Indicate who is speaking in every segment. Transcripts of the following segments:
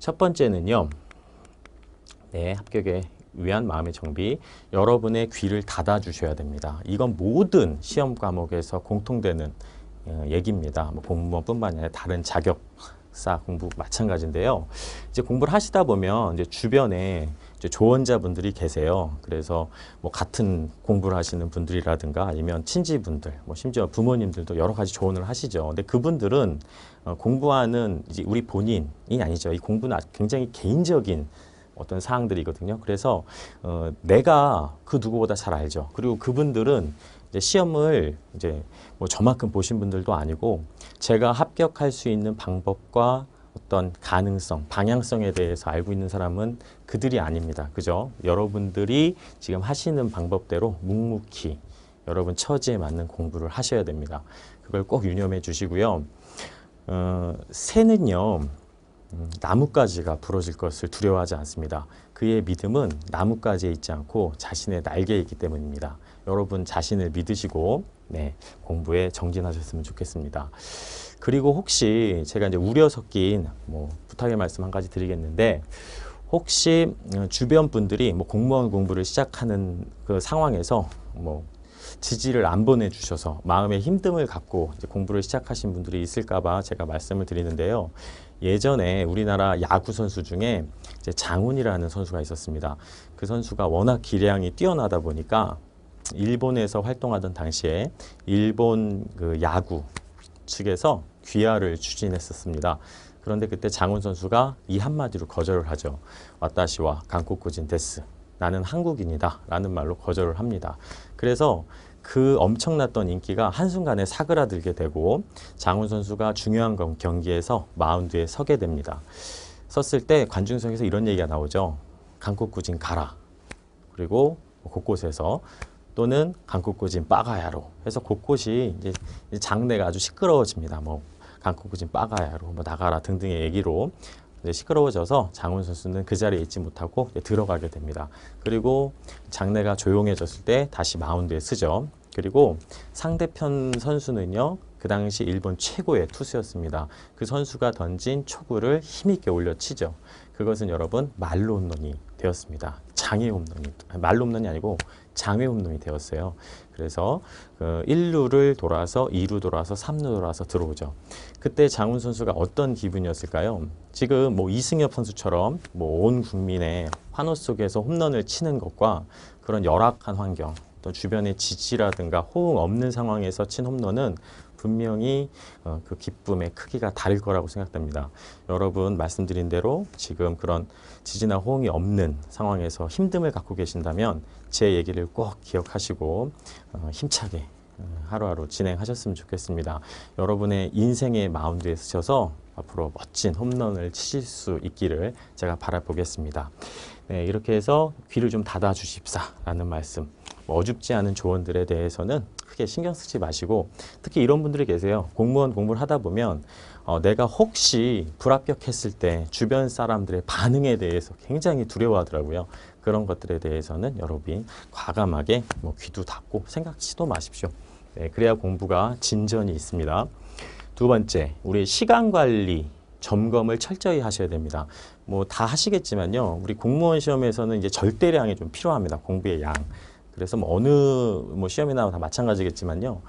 Speaker 1: 첫 번째는요. 네, 합격에 위한 마음의 정비. 여러분의 귀를 닫아 주셔야 됩니다. 이건 모든 시험 과목에서 공통되는 얘기입니다. 뭐 공무원뿐만 아니라 다른 자격사 공부 마찬가지인데요. 이제 공부를 하시다 보면 이제 주변에 이제 조언자분들이 계세요. 그래서 뭐 같은 공부를 하시는 분들이라든가 아니면 친지분들, 뭐 심지어 부모님들도 여러 가지 조언을 하시죠. 근데 그분들은 공부하는 이제 우리 본인이 아니죠. 이 공부는 굉장히 개인적인 어떤 사항들이거든요. 그래서 내가 그 누구보다 잘 알죠. 그리고 그분들은 이제 시험을 이제 뭐 저만큼 보신 분들도 아니고 제가 합격할 수 있는 방법과 어떤 가능성, 방향성에 대해서 알고 있는 사람은 그들이 아닙니다. 그죠? 여러분들이 지금 하시는 방법대로 묵묵히 여러분 처지에 맞는 공부를 하셔야 됩니다. 그걸 꼭 유념해 주시고요. 새는요. 나뭇가지가 부러질 것을 두려워하지 않습니다. 그의 믿음은 나뭇가지에 있지 않고 자신의 날개에 있기 때문입니다. 여러분 자신을 믿으시고 네, 공부에 정진하셨으면 좋겠습니다. 그리고 혹시 제가 이제 우려 섞인 뭐 부탁의 말씀 한 가지 드리겠는데 혹시 주변 분들이 뭐 공무원 공부를 시작하는 그 상황에서 뭐 지지를 안 보내주셔서 마음의 힘듦을 갖고 이제 공부를 시작하신 분들이 있을까봐 제가 말씀을 드리는데요. 예전에 우리나라 야구 선수 중에 이제 장훈이라는 선수가 있었습니다. 그 선수가 워낙 기량이 뛰어나다 보니까 일본에서 활동하던 당시에 일본 그 야구 측에서 귀화를 추진했었습니다. 그런데 그때 장훈 선수가 이 한마디로 거절을 하죠. 와타시와 한국인 데스. 나는 한국인이다 라는 말로 거절을 합니다. 그래서 그 엄청났던 인기가 한순간에 사그라들게 되고 장훈 선수가 중요한 경기에서 마운드에 서게 됩니다. 섰을 때 관중석에서 이런 얘기가 나오죠. 한국인 가라. 그리고 곳곳에서 또는 한국인 빠가야로 해서 곳곳이 이제 장내가 아주 시끄러워집니다. 뭐 한국인 빠가야로 뭐 나가라 등등의 얘기로 시끄러워져서 장훈 선수는 그 자리에 있지 못하고 들어가게 됩니다. 그리고 장내가 조용해졌을 때 다시 마운드에 서죠. 그리고 상대편 선수는요. 그 당시 일본 최고의 투수였습니다. 그 선수가 던진 초구를 힘있게 올려치죠. 그것은 여러분 말로 홈런이 되었습니다. 장외 홈런이, 말로 홈런이 아니고 장외 홈런이 되었어요. 그래서 1루를 돌아서 2루 돌아서 3루 돌아서 들어오죠. 그때 장훈 선수가 어떤 기분이었을까요? 지금 뭐 이승엽 선수처럼 뭐 온 국민의 환호 속에서 홈런을 치는 것과 그런 열악한 환경, 또 주변의 지지라든가 호응 없는 상황에서 친 홈런은 분명히 그 기쁨의 크기가 다를 거라고 생각됩니다. 여러분 말씀드린 대로 지금 그런 지지나 호응이 없는 상황에서 힘듦을 갖고 계신다면 제 얘기를 꼭 기억하시고 힘차게 하루하루 진행하셨으면 좋겠습니다. 여러분의 인생의 마운드에 서셔서 앞으로 멋진 홈런을 치실 수 있기를 제가 바라보겠습니다. 네, 이렇게 해서 귀를 좀 닫아 주십사라는 말씀. 어줍지 않은 조언들에 대해서는 크게 신경 쓰지 마시고 특히 이런 분들이 계세요. 공무원 공부를 하다 보면 내가 혹시 불합격했을 때 주변 사람들의 반응에 대해서 굉장히 두려워하더라고요. 그런 것들에 대해서는 여러분이 과감하게 뭐 귀도 닫고 생각지도 마십시오. 네, 그래야 공부가 진전이 있습니다. 두 번째, 우리 시간 관리 점검을 철저히 하셔야 됩니다. 뭐 다 하시겠지만요. 우리 공무원 시험에서는 이제 절대량이 좀 필요합니다. 공부의 양. 그래서 뭐 어느 뭐 시험이나 다 마찬가지겠지만요.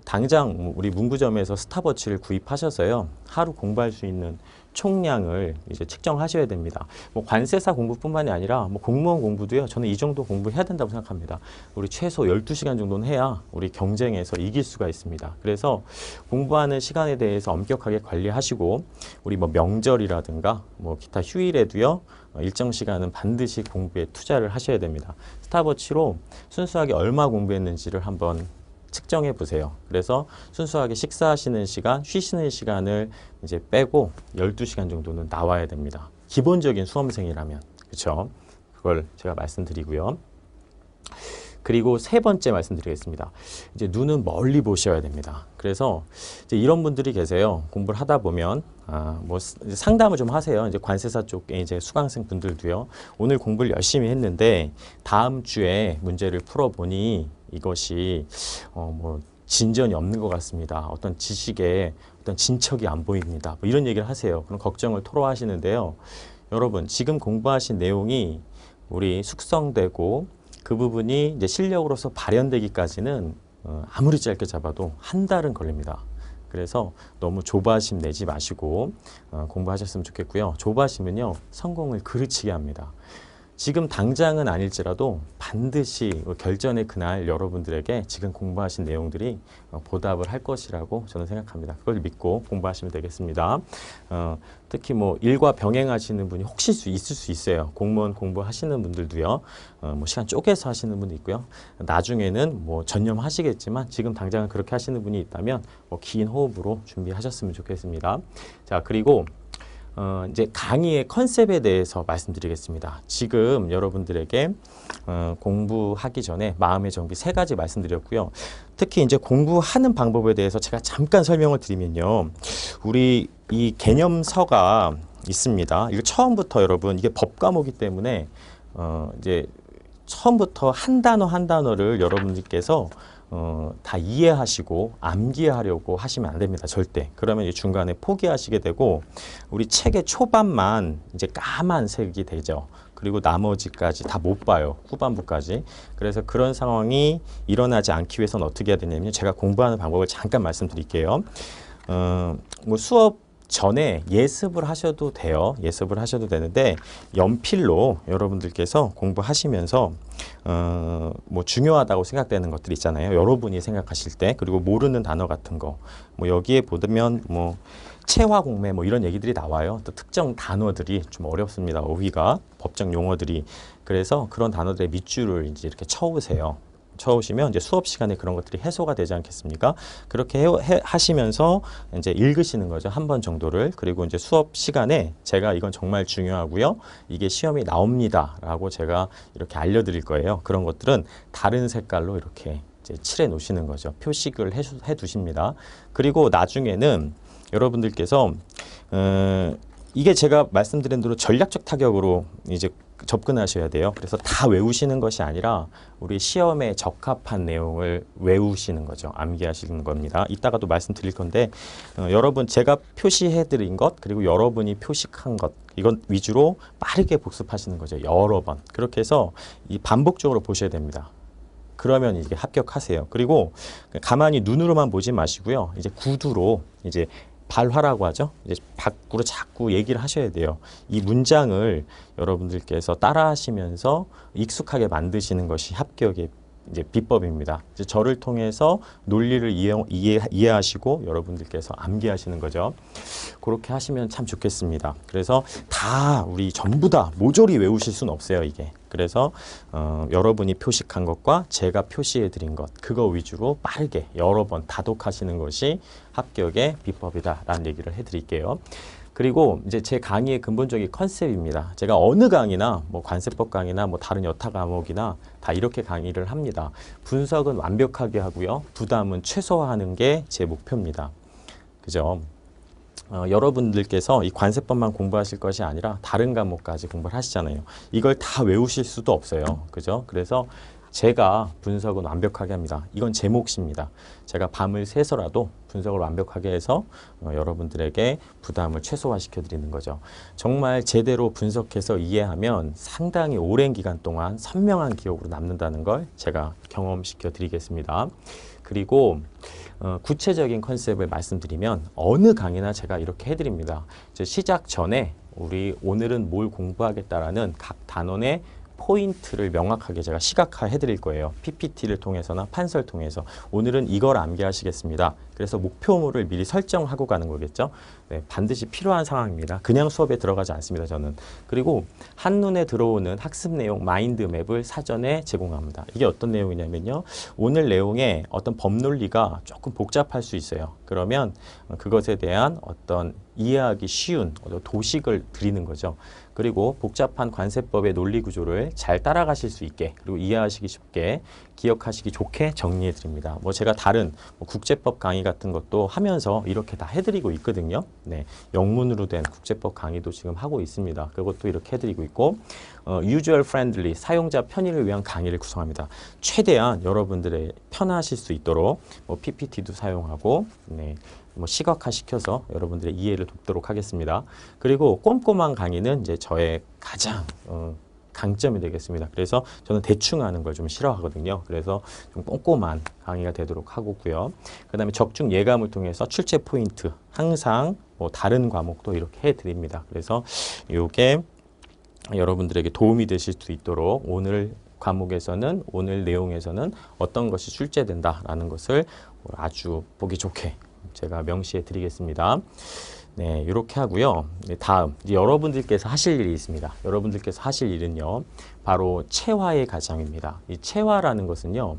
Speaker 1: 당장 우리 문구점에서 스탑워치를 구입하셔서요. 하루 공부할 수 있는 총량을 이제 측정하셔야 됩니다. 뭐 관세사 공부뿐만이 아니라 뭐 공무원 공부도요. 저는 이 정도 공부해야 된다고 생각합니다. 우리 최소 12시간 정도는 해야 우리 경쟁에서 이길 수가 있습니다. 그래서 공부하는 시간에 대해서 엄격하게 관리하시고 우리 뭐 명절이라든가 뭐 기타 휴일에도요. 일정 시간은 반드시 공부에 투자를 하셔야 됩니다. 스탑워치로 순수하게 얼마 공부했는지를 한번 측정해 보세요. 그래서 순수하게 식사하시는 시간, 쉬시는 시간을 이제 빼고 12시간 정도는 나와야 됩니다. 기본적인 수험생이라면. 그렇죠? 그걸 제가 말씀드리고요. 그리고 세 번째 말씀드리겠습니다. 이제 눈은 멀리 보셔야 됩니다. 그래서 이제 이런 분들이 계세요. 공부를 하다 보면 뭐 상담을 좀 하세요. 이제 관세사 쪽에 이제 수강생 분들도요. 오늘 공부를 열심히 했는데 다음 주에 문제를 풀어보니 이것이 뭐 진전이 없는 것 같습니다. 어떤 지식에 어떤 진척이 안 보입니다. 뭐 이런 얘기를 하세요. 그런 걱정을 토로하시는데요. 여러분, 지금 공부하신 내용이 우리 숙성되고 그 부분이 이제 실력으로서 발현되기까지는 아무리 짧게 잡아도 한 달은 걸립니다. 그래서 너무 조바심 내지 마시고 공부하셨으면 좋겠고요. 조바심은요, 성공을 그르치게 합니다. 지금 당장은 아닐지라도 반드시 결전의 그날 여러분들에게 지금 공부하신 내용들이 보답을 할 것이라고 저는 생각합니다. 그걸 믿고 공부하시면 되겠습니다. 특히 뭐 일과 병행하시는 분이 혹시 있을 수 있어요. 공무원 공부하시는 분들도요. 뭐 시간 쪼개서 하시는 분도 있고요. 나중에는 뭐 전념하시겠지만 지금 당장은 그렇게 하시는 분이 있다면 뭐 긴 호흡으로 준비하셨으면 좋겠습니다. 자, 그리고 이제 강의의 컨셉에 대해서 말씀드리겠습니다. 지금 여러분들에게 공부하기 전에 마음의 정비 3가지 말씀드렸고요. 특히 이제 공부하는 방법에 대해서 제가 잠깐 설명을 드리면요. 우리 이 개념서가 있습니다. 이거 처음부터 여러분, 이게 법 과목이기 때문에 이제 처음부터 한 단어 한 단어를 여러분들께서 다 이해하시고 암기하려고 하시면 안 됩니다. 절대. 그러면 이 중간에 포기하시게 되고 우리 책의 초반만 이제 까만색이 되죠. 그리고 나머지까지 다 못 봐요. 후반부까지. 그래서 그런 상황이 일어나지 않기 위해서는 어떻게 해야 되냐면 제가 공부하는 방법을 잠깐 말씀드릴게요. 뭐 수업 전에 예습을 하셔도 돼요. 예습을 하셔도 되는데 연필로 여러분들께서 공부하시면서 뭐 중요하다고 생각되는 것들 있잖아요. 여러분이 생각하실 때. 그리고 모르는 단어 같은 거. 뭐 여기에 보면 뭐 체화공매 뭐 이런 얘기들이 나와요. 또 특정 단어들이 좀 어렵습니다. 어휘가 법적 용어들이. 그래서 그런 단어들의 밑줄을 이제 이렇게 쳐오세요. 쳐오시면 이제 수업 시간에 그런 것들이 해소가 되지 않겠습니까? 그렇게 하시면서 이제 읽으시는 거죠. 한 번 정도를. 그리고 이제 수업 시간에 제가 이건 정말 중요하고요. 이게 시험이 나옵니다. 라고 제가 이렇게 알려드릴 거예요. 그런 것들은 다른 색깔로 이렇게 이제 칠해 놓으시는 거죠. 표식을 해 두십니다. 그리고 나중에는 여러분들께서 이게 제가 말씀드린 대로 전략적 타격으로 이제 접근하셔야 돼요. 그래서 다 외우시는 것이 아니라 우리 시험에 적합한 내용을 외우시는 거죠. 암기하시는 겁니다. 이따가도 말씀드릴 건데 여러분 제가 표시해 드린 것 그리고 여러분이 표식한 것 이건 위주로 빠르게 복습하시는 거죠. 여러 번. 그렇게 해서 이 반복적으로 보셔야 됩니다. 그러면 이게 합격하세요. 그리고 가만히 눈으로만 보지 마시고요. 이제 구두로 이제 발화라고 하죠. 이제 밖으로 자꾸 얘기를 하셔야 돼요. 이 문장을 여러분들께서 따라하시면서 익숙하게 만드시는 것이 합격의 이제 비법입니다. 이제 저를 통해서 논리를 이해하시고 여러분들께서 암기하시는 거죠. 그렇게 하시면 참 좋겠습니다. 그래서 다 우리 전부 다 모조리 외우실 수는 없어요, 이게. 그래서 여러분이 표식한 것과 제가 표시해 드린 것 그거 위주로 빠르게 여러 번 다독하시는 것이 합격의 비법이다라는 얘기를 해드릴게요. 그리고 이제 제 강의의 근본적인 컨셉입니다. 제가 어느 강의나 뭐 관세법 강의나 뭐 다른 여타 과목이나 다 이렇게 강의를 합니다. 분석은 완벽하게 하고요. 부담은 최소화하는 게 제 목표입니다. 그죠? 여러분들께서 이 관세법만 공부하실 것이 아니라 다른 과목까지 공부를 하시잖아요. 이걸 다 외우실 수도 없어요. 그죠? 그래서 제가 분석은 완벽하게 합니다. 이건 제 몫입니다. 제가 밤을 새서라도 분석을 완벽하게 해서 여러분들에게 부담을 최소화시켜 드리는 거죠. 정말 제대로 분석해서 이해하면 상당히 오랜 기간 동안 선명한 기억으로 남는다는 걸 제가 경험시켜 드리겠습니다. 그리고 구체적인 컨셉을 말씀드리면 어느 강의나 제가 이렇게 해드립니다. 시작 전에 우리 오늘은 뭘 공부하겠다라는 각 단원의 포인트를 명확하게 제가 시각화해 드릴 거예요. PPT를 통해서나 판서를 통해서 오늘은 이걸 암기하시겠습니다. 그래서 목표물을 미리 설정하고 가는 거겠죠. 네, 반드시 필요한 상황입니다. 그냥 수업에 들어가지 않습니다. 저는. 그리고 한눈에 들어오는 학습 내용 마인드맵을 사전에 제공합니다. 이게 어떤 내용이냐면요. 오늘 내용에 어떤 법논리가 조금 복잡할 수 있어요. 그러면 그것에 대한 어떤 이해하기 쉬운 도식을 드리는 거죠. 그리고 복잡한 관세법의 논리 구조를 내용을 잘 따라가실 수 있게 그리고 이해하시기 쉽게 기억하시기 좋게 정리해 드립니다. 뭐 제가 다른 국제법 강의 같은 것도 하면서 이렇게 다 해드리고 있거든요. 네, 영문으로 된 국제법 강의도 지금 하고 있습니다. 그것도 이렇게 해드리고 있고 user friendly 사용자 편의를 위한 강의를 구성합니다. 최대한 여러분들의 편하실 수 있도록 뭐 PPT도 사용하고 네, 뭐 시각화 시켜서 여러분들의 이해를 돕도록 하겠습니다. 그리고 꼼꼼한 강의는 이제 저의 가장 강점이 되겠습니다. 그래서 저는 대충 하는 걸 좀 싫어하거든요. 그래서 좀 꼼꼼한 강의가 되도록 하고요. 그 다음에 적중 예감을 통해서 출제 포인트 항상 뭐 다른 과목도 이렇게 해드립니다. 그래서 이게 여러분들에게 도움이 되실 수 있도록 오늘 과목에서는 오늘 내용에서는 어떤 것이 출제된다라는 것을 아주 보기 좋게 제가 명시해 드리겠습니다. 네, 이렇게 하고요. 네, 다음 여러분들께서 하실 일이 있습니다. 여러분들께서 하실 일은요, 바로 체화의 과정입니다. 이 체화라는 것은요,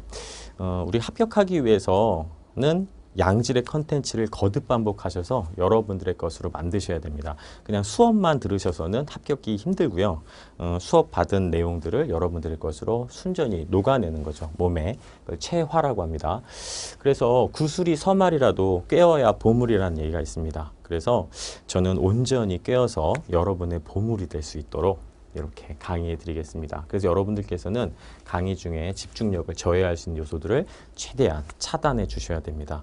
Speaker 1: 우리 합격하기 위해서는 양질의 컨텐츠를 거듭 반복하셔서 여러분들의 것으로 만드셔야 됩니다. 그냥 수업만 들으셔서는 합격이 힘들고요. 수업 받은 내용들을 여러분들의 것으로 순전히 녹아내는 거죠. 몸에. 그걸 체화라고 합니다. 그래서 구슬이 서말이라도 꿰어야 보물이라는 얘기가 있습니다. 그래서 저는 온전히 꿰어서 여러분의 보물이 될 수 있도록 이렇게 강의해 드리겠습니다. 그래서 여러분들께서는 강의 중에 집중력을 저해할 수 있는 요소들을 최대한 차단해 주셔야 됩니다.